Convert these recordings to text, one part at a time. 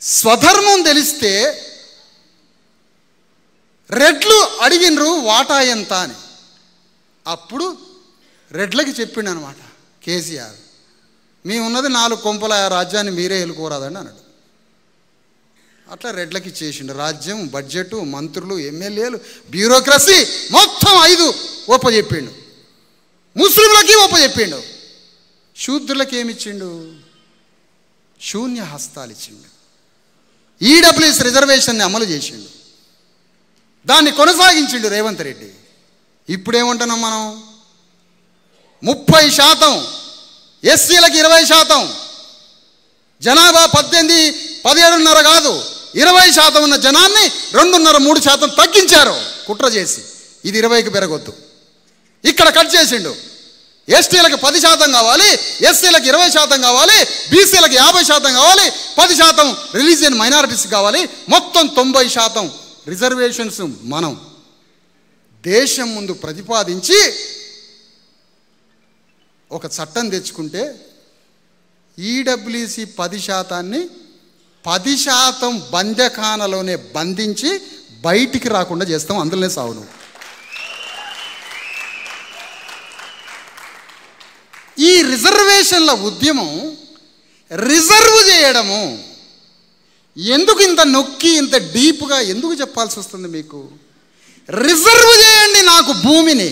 స్వధర్మం తెలిస్తే రెడ్లు అడిగినరు వాటా ఎంత అని. అప్పుడు రెడ్లకి చెప్పిండు అనమాట కేసీఆర్, మేమున్నది 4 కొంపల రాజ్యాన్ని మీరే ఎలుకోరాదండి అన్నాడు. అట్లా రెడ్లకి ఇచ్చేసిండు రాజ్యం, బడ్జెట్, మంత్రులు, ఎమ్మెల్యేలు, బ్యూరోక్రసీ మొత్తం 5 ఒప్పచెప్పిండు. ముస్లింలకి ఒప్పచెప్పిండు. శూద్రులకి ఏమిచ్చిండు? శూన్య హస్తాలు ఇచ్చిండు. ఈడబ్ల్యూఎస్ రిజర్వేషన్ని అమలు చేసిండు. దాన్ని కొనసాగించిండు రేవంత్ రెడ్డి. ఇప్పుడేమంటున్నాం మనం? 30%, ఎస్సీలకు 20%, జనాభా 17.5 కాదు 20% ఉన్న జనాన్ని 2.5-3% తగ్గించారు కుట్ర చేసి. ఇది 20కి పెరగొద్దు. ఇక్కడ కట్ చేసిండు. ఎస్టీలకు 10% కావాలి, ఎస్సీలకు 20% కావాలి, బీసీలకు 50% కావాలి, 10% రిలీజియన్ మైనారిటీస్ కావాలి, మొత్తం 90% రిజర్వేషన్స్ మనం దేశం ముందు ప్రతిపాదించి ఒక చట్టం తెచ్చుకుంటే ఈడబ్ల్యూసీ 10%ని 10% బందఖానలోనే బంధించి బయటికి రాకుండా చేస్తాం. అందులోనే సావును. ఈ రిజర్వేషన్ల ఉద్యమం రిజర్వ్ చేయడము ఎందుకు ఇంత నొక్కి ఇంత డీప్గా ఎందుకు చెప్పాల్సి వస్తుంది మీకు? రిజర్వ్ చేయండి నాకు భూమిని,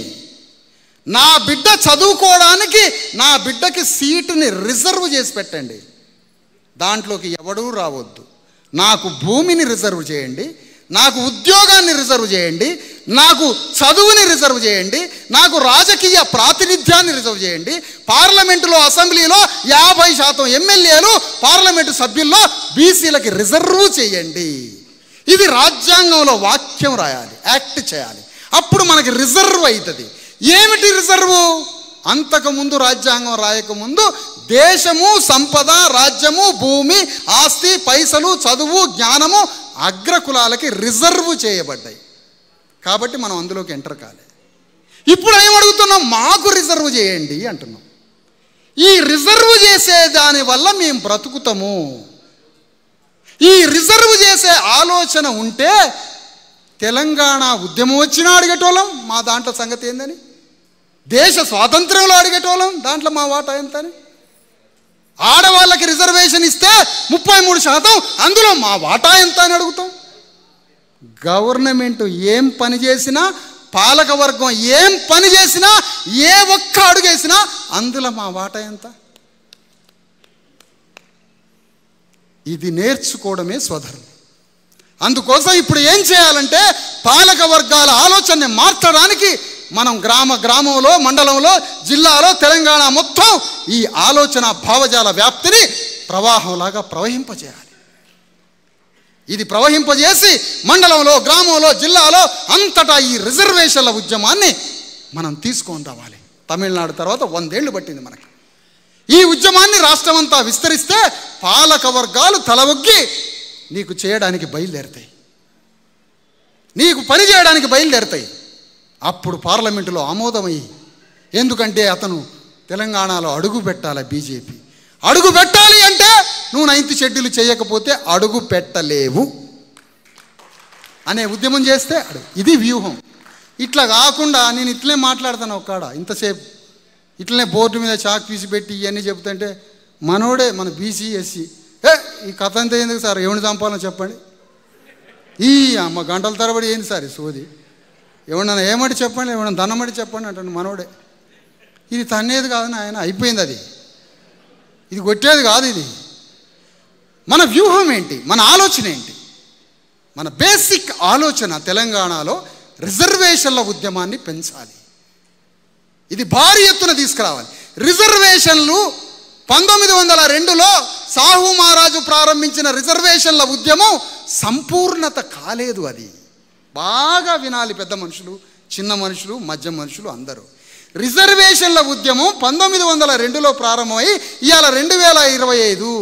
నా బిడ్డ చదువుకోవడానికి నా బిడ్డకి సీటుని రిజర్వ్ చేసి పెట్టండి, దాంట్లోకి ఎవడూ రావద్దు. నాకు భూమిని రిజర్వ్ చేయండి, నాకు ఉద్యోగాన్ని రిజర్వ్ చేయండి, నాకు చదువుని రిజర్వ్ చేయండి, నాకు రాజకీయ ప్రాతినిధ్యాన్ని రిజర్వ్ చేయండి. పార్లమెంటులో, అసెంబ్లీలో 50% ఎమ్మెల్యేలు, పార్లమెంటు సభ్యుల్లో బీసీలకి రిజర్వ్ చేయండి. ఇది రాజ్యాంగంలో వాక్యం రాయాలి, యాక్ట్ చేయాలి. అప్పుడు మనకి రిజర్వ్ అవుతుంది. ఏమిటి రిజర్వు? అంతకుముందు రాజ్యాంగం రాయకముందు దేశము, సంపద, రాజ్యము, భూమి, ఆస్తి, పైసలు, చదువు, జ్ఞానము అగ్రకులాలకి రిజర్వ్ చేయబడ్డాయి. కాబట్టి మనం అందులోకి ఎంటర్ కాలేదు. ఇప్పుడు ఏమడుగుతున్నాం? మాకు రిజర్వ్ చేయండి అంటున్నాం. ఈ రిజర్వ్ చేసే దాని వల్ల మేము బ్రతుకుతాము. ఈ రిజర్వ్ చేసే ఆలోచన ఉంటే తెలంగాణ ఉద్యమం వచ్చినా అడిగేటోళ్ళం మా దాంట్లో సంగతి ఏందని, దేశ స్వాతంత్రంలో అడిగేటోళ్ళం దాంట్లో మా వాటా ఎంత అని. ఆడవాళ్ళకి రిజర్వేషన్ ఇస్తే 33%, అందులో మా వాటా ఎంత అని అడుగుతాం. గవర్నమెంట్ ఏం పని చేసినా, పాలకవర్గం ఏం పని చేసినా, ఏ ఒక్క అడుగేసినా అందులో మా వాటా ఎంత? ఇది నేర్చుకోవడమే స్వధర్మం. అందుకోసం ఇప్పుడు ఏం చేయాలంటే పాలక వర్గాల ఆలోచనని మార్చడానికి మనం గ్రామంలో, మండలంలో, జిల్లాలో, తెలంగాణ మొత్తం ఈ ఆలోచన భావజాల వ్యాప్తిని ప్రవాహంలాగా ప్రవహింపజేయాలి. ఇది ప్రవహింపజేసి మండలంలో, గ్రామంలో, జిల్లాలో అంతటా ఈ రిజర్వేషన్ల ఉద్యమాన్ని మనం తీసుకొని రావాలి. తమిళనాడు తర్వాత 100 ఏళ్ళు పట్టింది మనకి. ఈ ఉద్యమాన్ని రాష్ట్రమంతా విస్తరిస్తే పాలక వర్గాలు తలవొగ్గి నీకు చేయడానికి బయలుదేరుతాయి, నీకు పని చేయడానికి బయలుదేరుతాయి. అప్పుడు పార్లమెంటులో ఆమోదమయ్యి, ఎందుకంటే అతను తెలంగాణలో అడుగు పెట్టాలి. బీజేపీ అడుగు పెట్టాలి అంటే నువ్వు 9th షెడ్యూల్ చేయకపోతే అడుగు పెట్టలేవు అనే ఉద్యమం చేస్తే ఇది వ్యూహం. ఇట్లా కాకుండా నేను ఇట్లనే మాట్లాడతాను ఒక్కడ ఇంతసేపు, ఇట్లనే బోర్డు మీద చాక్ పీసి పెట్టి ఇవన్నీ చెబుతుంటే మనోడే మన బీసీ ఎస్సీ ఈ కథ అంతా ఎందుకు సార్, ఎవరిని చంపాలని చెప్పండి, ఈ అమ్మ గంటల తరబడి ఏంది సార్ ఈ సోది, ఎవడన్నా ఏమడి చెప్పండి, ఎవడన్నా ధనమడి చెప్పండి అంటాడు మనోడే. ఇది తన్నేది కాదు ఆయన, అయిపోయింది అది, ఇది కొట్టేది కాదు. ఇది మన వ్యూహం ఏంటి, మన ఆలోచన ఏంటి? మన బేసిక్ ఆలోచన తెలంగాణలో రిజర్వేషన్ల ఉద్యమాన్ని పెంచాలి. ఇది భారీ ఎత్తున తీసుకురావాలి. రిజర్వేషన్లు 1902లో సాహు మహారాజు ప్రారంభించిన రిజర్వేషన్ల ఉద్యమం సంపూర్ణత కాలేదు. అది బాగా వినాలి పెద్ద మనుషులు, చిన్న మనుషులు, మధ్య మనుషులు అందరూ. రిజర్వేషన్ల ఉద్యమం 1902లో ప్రారంభమై ఇవాళ 2025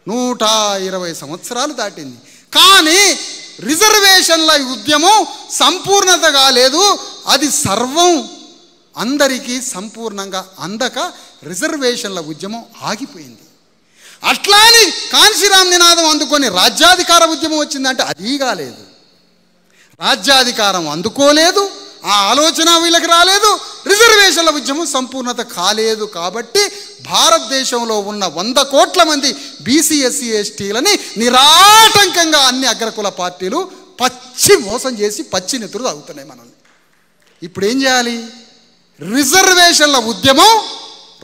120 సంవత్సరాలు దాటింది. కానీ రిజర్వేషన్ల ఉద్యమం సంపూర్ణత కాలేదు. అది సర్వం అందరికీ సంపూర్ణంగా అందక రిజర్వేషన్ల ఉద్యమం ఆగిపోయింది. అట్లా అని కాంశీరామ్ నినాదం అందుకొని రాజ్యాధికార ఉద్యమం వచ్చిందంటే అది కాలేదు. రాజ్యాధికారం అందుకోలేదు, ఆ ఆలోచన వీళ్ళకి రాలేదు, రిజర్వేషన్ల ఉద్యమం సంపూర్ణత కాలేదు. కాబట్టి భారతదేశంలో ఉన్న 100 కోట్ల మంది బీసీ ఎస్సీ ఎస్టీలని నిరాటంకంగా అన్ని అగ్రకుల పార్టీలు పచ్చి మోసం చేసి పచ్చి నెత్తురు తాగుతున్నాయి మనల్ని. ఇప్పుడు ఏం చేయాలి? రిజర్వేషన్ల ఉద్యమం,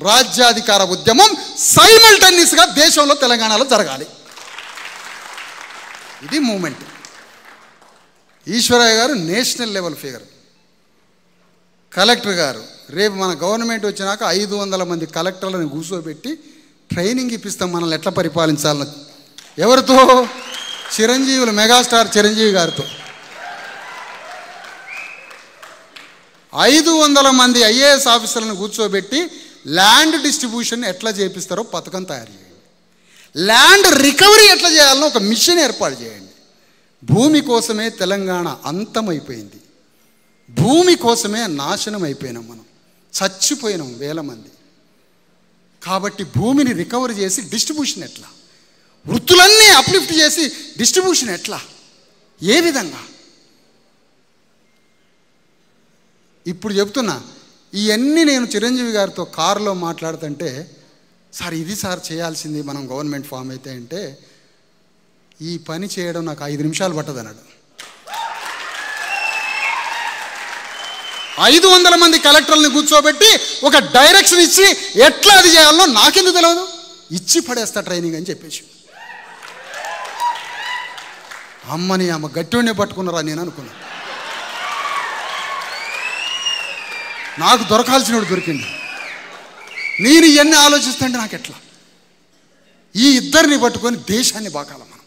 రాజ్యాధికార ఉద్యమం సైమల్టేనియస్గా దేశంలో తెలంగాణలో జరగాలి. ఇది మూమెంట్. ఈశ్వరయ్య గారు నేషనల్ లెవెల్ ఫిగర్. కలెక్టర్ గారు రేపు మన గవర్నమెంట్ వచ్చినాక 500 మంది కలెక్టర్లను కూర్చోబెట్టి ట్రైనింగ్ ఇప్పిస్తాం మనల్ని ఎట్లా పరిపాలించాలని. ఎవరితో? చిరంజీవులు, మెగాస్టార్ చిరంజీవి గారితో. 500 మంది ఐఏఎస్ ఆఫీసర్లను కూర్చోబెట్టి ల్యాండ్ డిస్ట్రిబ్యూషన్ ఎట్లా చేపిస్తారో పథకం తయారు చేయండి. ల్యాండ్ రికవరీ ఎట్లా చేయాలనో ఒక మిషన్ ఏర్పాటు చేయండి. భూమి కోసమే తెలంగాణ అంతమైపోయింది. భూమి కోసమే నాశనం అయిపోయినాం, మనం చచ్చిపోయినాం వేల మంది. కాబట్టి భూమిని రికవరీ చేసి డిస్ట్రిబ్యూషన్ ఎట్లా, వృత్తులన్నీ అప్లిఫ్ట్ చేసి డిస్ట్రిబ్యూషన్ ఎట్లా, ఏ విధంగా? ఇప్పుడు చెప్తున్నా, ఇవన్నీ నేను చిరంజీవి గారితో కారులో మాట్లాడుతుంటే, సార్ ఇది సార్ చేయాల్సింది మనం గవర్నమెంట్ ఫామ్ అయితే అంటే, ఈ పని చేయడం నాకు 5 నిమిషాలు పట్టదు అన్నాడు. 500 మంది కలెక్టర్లను కూర్చోబెట్టి ఒక డైరెక్షన్ ఇచ్చి ఎట్లా అది చేయాలనో నాకెందుకు తెలియదు, ఇచ్చి పడేస్తా ట్రైనింగ్ అని చెప్పేసి. అమ్మని అమ్మ గట్టినే పట్టుకున్నారా నేను అనుకున్నా. నాకు దొరకాల్సినోడు దొరికింది. నేను ఇవన్నీ ఆలోచిస్తుంటే నాకు ఎట్లా? ఈ ఇద్దరిని పట్టుకొని దేశాన్ని బాకాల మనం.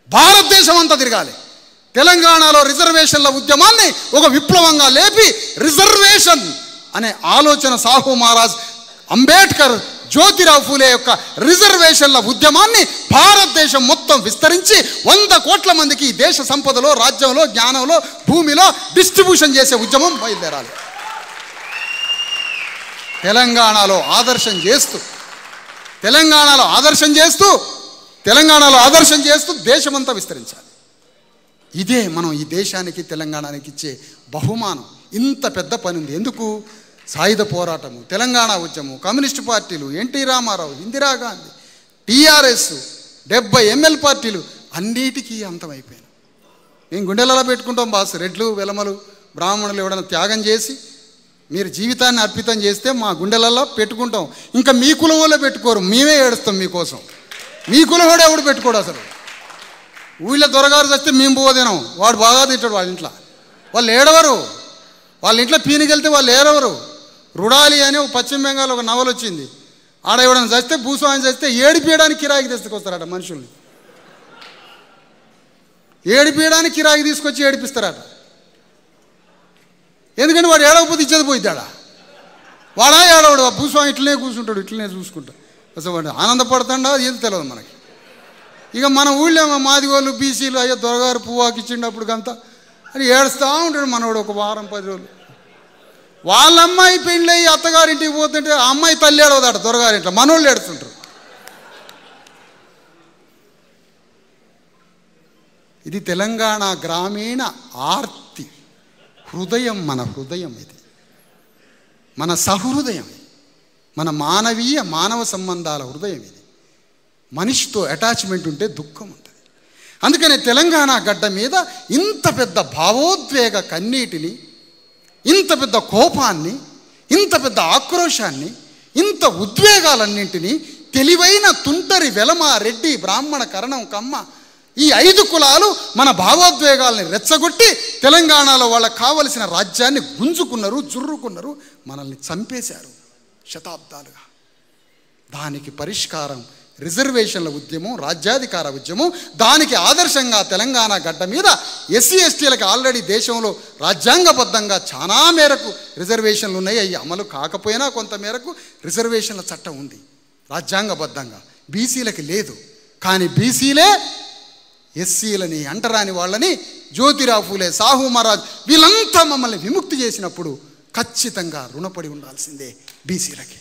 భారతదేశం అంతా తిరగాలి. తెలంగాణలో రిజర్వేషన్ల ఉద్యమాన్ని ఒక విప్లవంగా లేపి రిజర్వేషన్ అనే ఆలోచన సాహు మహారాజ్, అంబేద్కర్, జ్యోతిరావు ఫూలే యొక్క రిజర్వేషన్ల ఉద్యమాన్ని భారతదేశం మొత్తం విస్తరించి 100 కోట్ల మందికి ఈ దేశ సంపదలో, రాజ్యంలో, జ్ఞానంలో, భూమిలో డిస్ట్రిబ్యూషన్ చేసే ఉద్యమం బయలుదేరాలి. తెలంగాణలో ఆదర్శం చేస్తూ దేశమంతా విస్తరించాలి. ఇదే మనం ఈ దేశానికి, తెలంగాణకి ఇచ్చే బహుమానం. ఇంత పెద్ద పని ఉంది. ఎందుకు? సాయుధ పోరాటము, తెలంగాణ ఉద్యమం, కమ్యూనిస్టు పార్టీలు, NT Rama Rao, Indira Gandhi, TRS, 70 ML పార్టీలు అన్నిటికీ అంతమైపోయినాయి. మేము గుండెలలో పెట్టుకుంటాం బాస్. రెడ్లు, వెలమలు, బ్రాహ్మణులు ఎవడన్నా త్యాగం చేసి మీరు జీవితాన్ని అర్పితం చేస్తే మా గుండెలలో పెట్టుకుంటాం. ఇంకా మీ కులవోళ్ళే పెట్టుకోరు, మేమే ఏడుస్తాం మీకోసం. మీ కులవాడు ఎవడు పెట్టుకోడు అసలు. ఊళ్ళో దొరగారు చస్తే మేము పోదేనాం, వాడు బాగా తింటాడు వాళ్ళ ఇంట్లో. వాళ్ళు ఏడవరు. వాళ్ళ ఇంట్లో పీనికెళ్తే వాళ్ళు ఏడవరు. రుడాలి అని ఒక పశ్చిమ బెంగాల్ ఒక నవల వచ్చింది. ఆడ ఎవడన్నా చస్తే, భూస్వామి చస్తే ఏడిపీయడానికి కిరాయికి తీసుకొస్తారట మనుషుల్ని. ఏడిపీయడానికి కిరాయికి తీసుకొచ్చి ఏడిపిస్తారట. ఎందుకంటే వాడు ఏడవకపోతే ఇచ్చేది పోయిద్దాడా. వాడా ఏడవడు. ఆ భూస్వామి ఇట్లనే కూర్చుంటాడు, ఇట్లనే చూసుకుంటా. అసలు వాడు ఆనందపడతాడా ఏది తెలియదు మనకి. ఇక మన ఊళ్ళో మాది వాళ్ళు బీసీలు, అయ్యో దొరగారు పువ్వాకి ఇచ్చిండప్పుడు అంతా అని ఏడుస్తూ ఉంటాడు మనవాడు. ఒక వారం 10 రోజులు వాళ్ళ అమ్మాయి పెళ్ళి అయ్యి అత్తగారింటికి పోతుంటే ఆ అమ్మాయి తల్లి ఏడవదట దొరగారింట్లో, మనోళ్ళు ఏడుస్తుంటారు. ఇది తెలంగాణ గ్రామీణ ఆర్తి హృదయం. మన హృదయం ఇది, మన సహృదయం, మన మానవ సంబంధాల హృదయం ఇది. మనిషితో అటాచ్మెంట్ ఉంటే దుఃఖం ఉంటుంది. అందుకనే తెలంగాణ గడ్డ మీద ఇంత పెద్ద భావోద్వేగ కన్నీటిని, ఇంత పెద్ద కోపాన్ని, ఇంత పెద్ద ఆక్రోశాన్ని, ఇంత ఉద్వేగాలన్నింటినీ తెలివైన తుంటరి, వెలమ, రెడ్డి, బ్రాహ్మణ, కరణం, కమ్మ ఈ 5 కులాలు మన భావోద్వేగాల్ని రెచ్చగొట్టి తెలంగాణలో వాళ్ళకు కావలసిన రాజ్యాన్ని గుంజుకున్నారు, జుర్రుకున్నారు, మనల్ని చంపేశారు శతాబ్దాలుగా. దానికి పరిష్కారం రిజర్వేషన్ల ఉద్యమం, రాజ్యాధికార ఉద్యమం. దానికి ఆదర్శంగా తెలంగాణ గడ్డ మీద ఎస్సీ ఎస్టీలకు ఆల్రెడీ దేశంలో రాజ్యాంగబద్ధంగా చాలా మేరకు రిజర్వేషన్లు ఉన్నాయి. అవి అమలు కాకపోయినా కొంత మేరకు రిజర్వేషన్ల చట్టం ఉంది రాజ్యాంగబద్ధంగా. బీసీలకి లేదు. కానీ బీసీలే ఎస్సీలని, అంటరాని వాళ్ళని, జ్యోతిరావు ఫూలే, సాహు మహారాజ్ వీళ్ళంతా మమ్మల్ని విముక్తి చేసినప్పుడు ఖచ్చితంగా రుణపడి ఉండాల్సిందే బీసీలకి.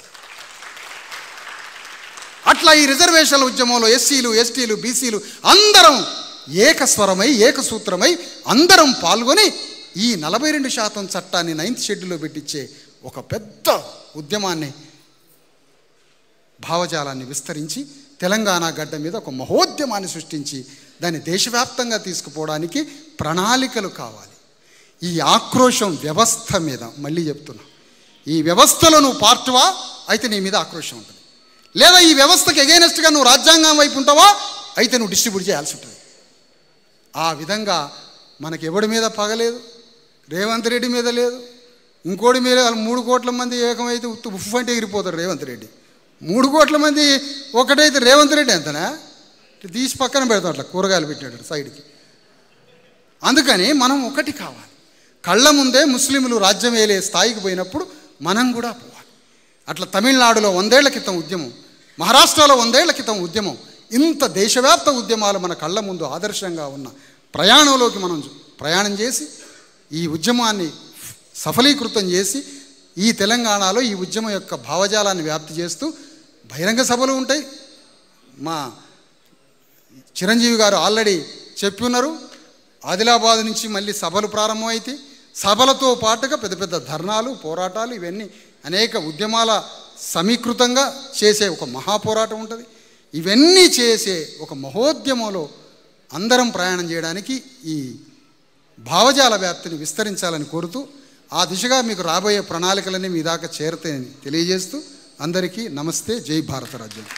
అట్లా ఈ రిజర్వేషన్ల ఉద్యమంలో ఎస్సీలు, ఎస్టీలు, బీసీలు అందరం ఏకస్వరమై ఏకసూత్రమై అందరం పాల్గొని ఈ 42% చట్టాన్ని 9th షెడ్యూల్లో పెట్టించే ఒక పెద్ద ఉద్యమాన్ని, భావజాలాన్ని విస్తరించి తెలంగాణ గడ్డ మీద ఒక మహోద్యమాన్ని సృష్టించి దాన్ని దేశవ్యాప్తంగా తీసుకుపోవడానికి ప్రణాళికలు కావాలి. ఈ ఆక్రోశం వ్యవస్థ మీద, మళ్ళీ చెప్తున్నా, ఈ వ్యవస్థలో నువ్వు పార్ట్వా అయితే నీ మీద ఆక్రోశం ఉంటుంది, లేదా ఈ వ్యవస్థకి ఎగైనెస్ట్గా నువ్వు రాజ్యాంగం వైపు ఉంటావా అయితే నువ్వు డిస్ట్రిబ్యూట్ చేయాల్సి ఉంటుంది. ఆ విధంగా మనకి ఎవడి మీద పగలేదు, రేవంత్ రెడ్డి మీద లేదు, ఇంకోటి మీద 3 కోట్ల మంది ఏకమైతే ఉఫ్ అంటే ఎగిరిపోతారు రేవంత్ రెడ్డి. 3 కోట్ల మంది ఒకటైతే రేవంత్ రెడ్డి ఎంతనా తీసి పక్కన పెడతాం, అట్లా కూరగాయలు పెట్టాడు సైడ్కి. అందుకని మనం ఒకటి కావాలి. కళ్ళ ముందే ముస్లింలు రాజ్యం వేలే స్థాయికి పోయినప్పుడు మనం కూడా పోవాలి. అట్లా తమిళనాడులో 100 ఏళ్ల క్రితం ఉద్యమం, మహారాష్ట్రలో 100 ఏళ్ల క్రితం ఉద్యమం, ఇంత దేశవ్యాప్త ఉద్యమాలు మన కళ్ళ ముందు ఆదర్శంగా ఉన్న ప్రయాణంలోకి మనం ప్రయాణం చేసి ఈ ఉద్యమాన్ని సఫలీకృతం చేసి ఈ తెలంగాణలో ఈ ఉద్యమం యొక్క భావజాలాన్ని వ్యాప్తి చేస్తూ బహిరంగ సభలు ఉంటాయి. మా చిరంజీవి గారు ఆల్రెడీ చెప్పి ఉన్నారు, ఆదిలాబాద్ నుంచి మళ్ళీ సభలు ప్రారంభమైతే సభలతో పాటుగా పెద్ద పెద్ద ధర్నాలు, పోరాటాలు, ఇవన్నీ అనేక ఉద్యమాల సమీకృతంగా చేసే ఒక మహాపోరాటం ఉంటుంది. ఇవన్నీ చేసే ఒక మహోద్యమంలో అందరం ప్రయాణం చేయడానికి ఈ భావజాల వ్యాప్తిని విస్తరించాలని కోరుతూ, ఆ దిశగా మీకు రాబోయే ప్రణాళికలన్నీ మీ దాకా చేరతాయని తెలియజేస్తూ అందరికీ నమస్తే. జై భారత రాజ్యం.